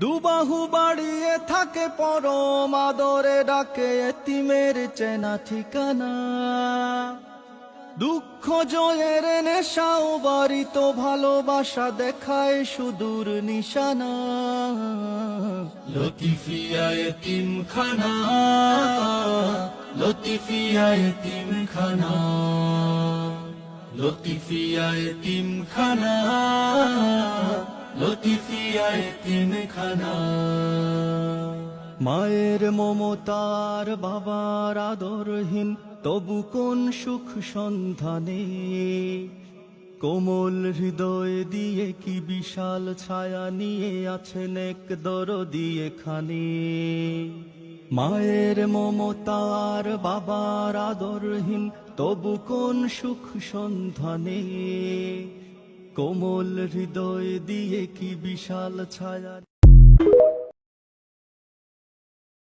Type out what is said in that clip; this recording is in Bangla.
দুবাহু বাড়িয়ে থাকে পরম আদরে ডাকে এতিমের চেনা ঠিকানা। দুঃখ জয়ের নেশাও বাড়িত ভালোবাসা দেখায় সুদূর নিশানা। লতিফিয়া এতিমখানা, লতিফিয়া এতিমখানা, লতিফিয়া এতিমখানা, লতিফিয়া এতিমখানা। মায়ের মমতার বাবার আদরহীন তবু কোন সুখ সন্ধানে। কোমল হৃদয় দিয়ে কি বিশাল ছায়া নিয়ে আছেন এক দরদি এখানে। মায়ের মমতার বাবার আদরহীন তবু কোন সুখ সন্ধানে। কোমল হৃদয় দিয়ে কি বিশাল ছায়া।